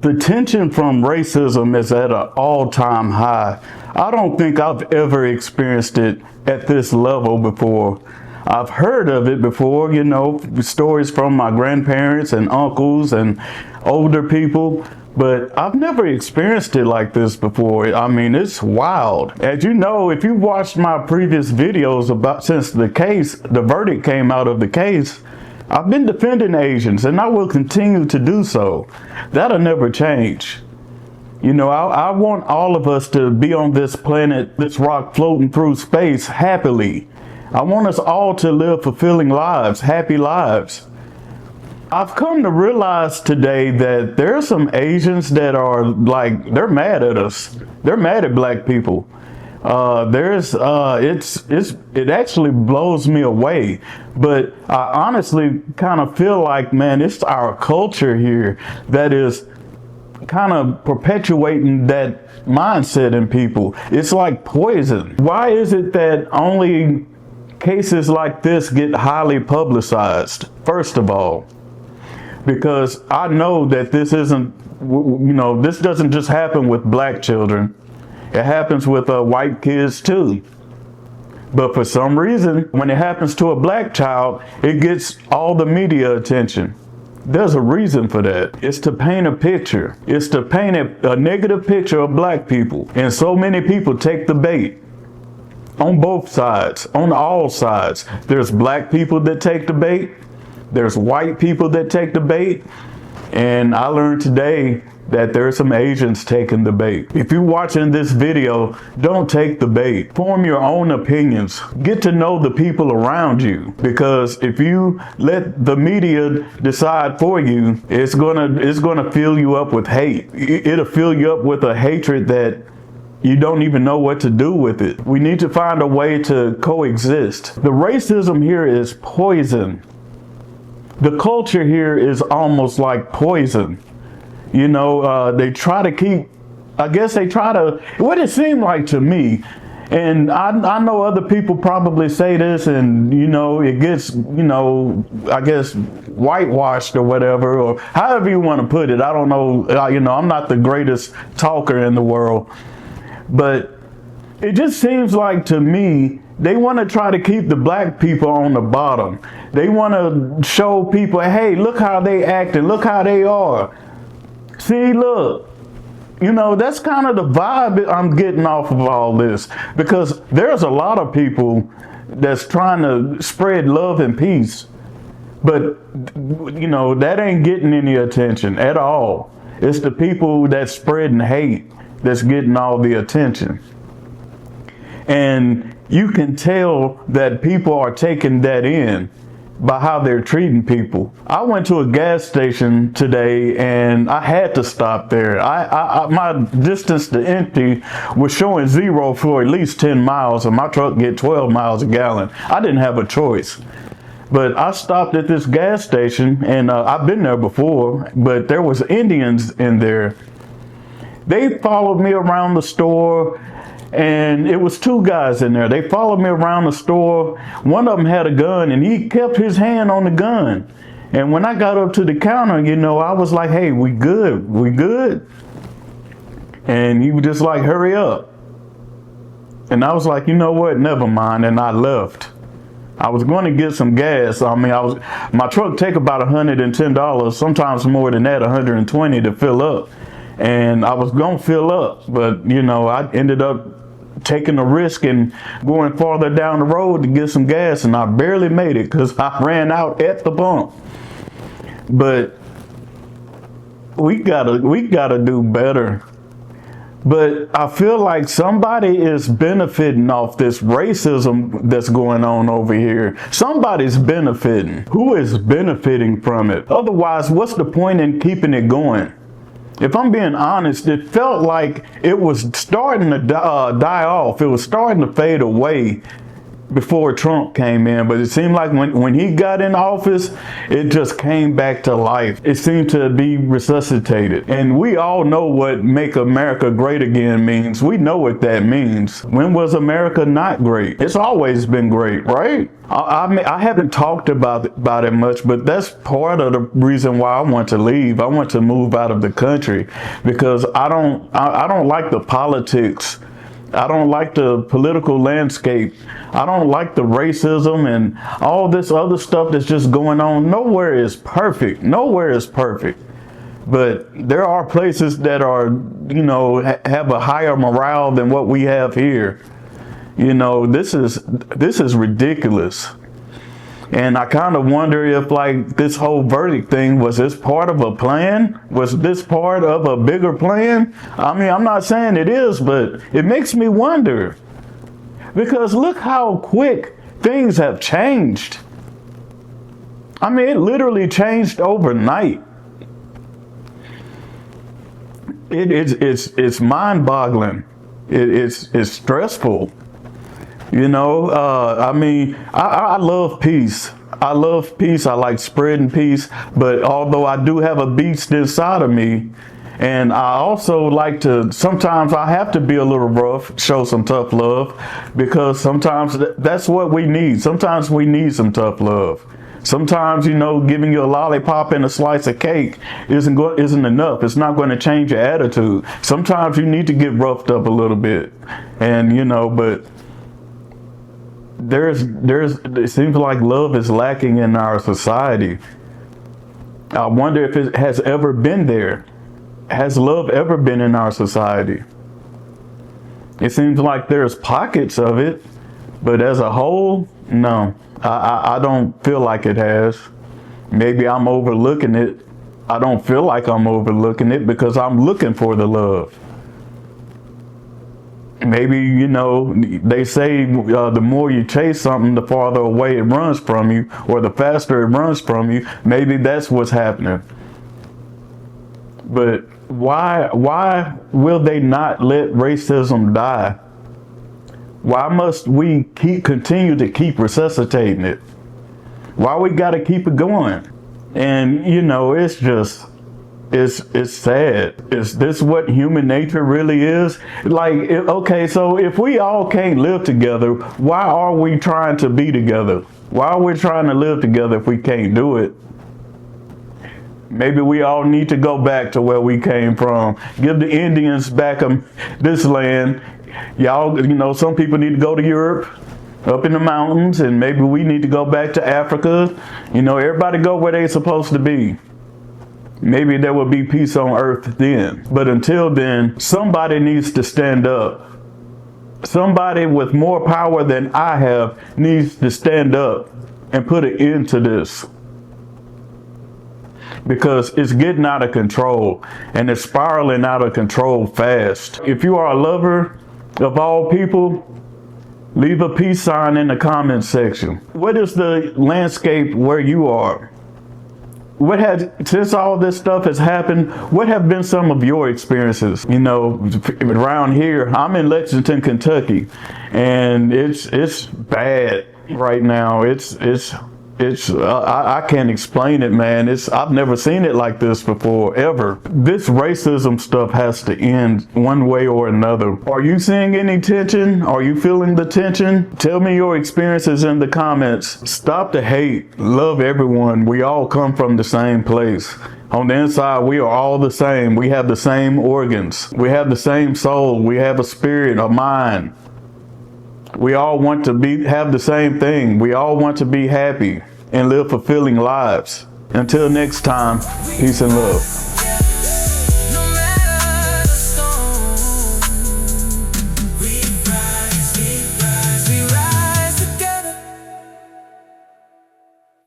The tension from racism is at an all-time high. I don't think I've ever experienced it at this level before. I've heard of it before, you know, stories from my grandparents and uncles and older people, but I've never experienced it like this before. I mean, it's wild. As you know, if you watched my previous videos about since the verdict came out of the case, I've been defending Asians, and I will continue to do so. That'll never change. You know, I want all of us to be on this planet, this rock floating through space happily. I want us all to live fulfilling lives, happy lives. I've come to realize today that there are some Asians that are like, they're mad at us. They're mad at black people. It actually blows me away, but I honestly kind of feel like, man, it's our culture here that is kind of perpetuating that mindset in people. It's like poison. Why is it that only cases like this get highly publicized? First of all, because I know that this isn't, you know, this doesn't just happen with black children. It happens with white kids too. But for some reason, when it happens to a black child, it gets all the media attention. There's a reason for that. It's to paint a picture. It's to paint a negative picture of black people. And so many people take the bait. On both sides, on all sides. There's black people that take the bait. There's white people that take the bait. And I learned today that there are some Asians taking the bait. If you're watching this video, don't take the bait. Form your own opinions. Get to know the people around you, because if you let the media decide for you, it's gonna fill you up with hate. It'll fill you up with a hatred that you don't even know what to do with it. We need to find a way to coexist. The racism here is poison. The culture here is almost like poison. You know, they try to keep, I guess they try to, what it seemed like to me, and I know other people probably say this, and, you know, it gets, you know, I guess whitewashed or whatever, or however you want to put it. I don't know, you know, I'm not the greatest talker in the world, but it just seems like to me, they want to try to keep the black people on the bottom. They want to show people, hey, look how they act and look how they are. See, look, you know, that's kind of the vibe I'm getting off of all this, because there's a lot of people that's trying to spread love and peace, but, you know, that ain't getting any attention at all. It's the people that's spreading hate that's getting all the attention. And you can tell that people are taking that in by how they're treating people. I went to a gas station today and I had to stop there. My distance to empty was showing 0 for at least 10 miles, and my truck get 12 miles a gallon. I didn't have a choice. But I stopped at this gas station, and I've been there before, but there was Indians in there. They followed me around the store, and it was 2 guys in there. They followed me around the store. One of them had a gun, and he kept his hand on the gun. And when I got up to the counter, you know, I was like, hey, we good? We good? And he was just like, hurry up. And I was like, you know what? Never mind. And I left. I was going to get some gas. I mean, my truck take about $110, sometimes more than that, $120 to fill up. And I was going to fill up, but, you know, I ended up taking a risk and going farther down the road to get some gas, and I barely made it because I ran out at the pump. But we gotta do better. But I feel like somebody is benefiting off this racism that's going on over here. Somebody's benefiting. Who is benefiting from it? Otherwise, what's the point in keeping it going? If I'm being honest, it felt like it was starting to die off. It was starting to fade away. before Trump came in, but it seemed like when he got in office, it just came back to life. It seemed to be resuscitated. And we all know what make America great again means. We know what that means. When was America not great? It's always been great, right? I haven't talked about it much, but that's part of the reason why I want to leave. I want to move out of the country because I don't like the politics. I don't like the political landscape. I don't like the racism and all this other stuff that's just going on. Nowhere is perfect. Nowhere is perfect. But there are places that are, you know, have a higher morale than what we have here. You know, this is ridiculous. And I kind of wonder if, like, this whole verdict thing, was this part of a plan? Was this part of a bigger plan? I mean, I'm not saying it is, but it makes me wonder. Because look how quick things have changed. I mean, it literally changed overnight. It's mind-boggling. It's stressful. You know, I mean, I love peace. I love peace. I like spreading peace. But although I do have a beast inside of me, and I also like to, sometimes I have to be a little rough, show some tough love, because sometimes that's what we need. Sometimes we need some tough love. Sometimes, you know, giving you a lollipop and a slice of cake isn't enough. It's not going to change your attitude. Sometimes you need to get roughed up a little bit. And, you know, but it seems like love is lacking in our society. I wonder if it has ever been there. Has love ever been in our society? It seems like there's pockets of it, but as a whole, no. I don't feel like it has. Maybe I'm overlooking it. I don't feel like I'm overlooking it because I'm looking for the love. Maybe, you know, they say the more you chase something, the farther away it runs from you, or the faster it runs from you. Maybe that's what's happening. But why will they not let racism die? Why must we continue to keep resuscitating it? Why we got to keep it going? And, you know, it's just, it's sad. Is this what human nature really is? Like, okay, so if we all can't live together, why are we trying to be together? Why are we trying to live together if we can't do it? Maybe we all need to go back to where we came from. Give the Indians back this land. Y'all, you know, some people need to go to Europe, up in the mountains, and maybe we need to go back to Africa. You know, everybody go where they're supposed to be. Maybe there will be peace on earth then. But until then, somebody needs to stand up. Somebody with more power than I have needs to stand up and put an end to this. Because it's getting out of control, and it's spiraling out of control fast. If you are a lover of all people, leave a peace sign in the comment section. What is the landscape where you are? Since all this stuff has happened, what have been some of your experiences? You know, around here, I'm in Lexington, Kentucky, and it's bad right now. I can't explain it, man. I've never seen it like this before, ever. This racism stuff has to end one way or another. Are you seeing any tension? Are you feeling the tension? Tell me your experiences in the comments. Stop the hate. Love everyone. We all come from the same place. On the inside, we are all the same. We have the same organs. We have the same soul. We have a spirit, a mind. We all want to have the same thing. We all want to be happy and live fulfilling lives. Until next time, peace and love.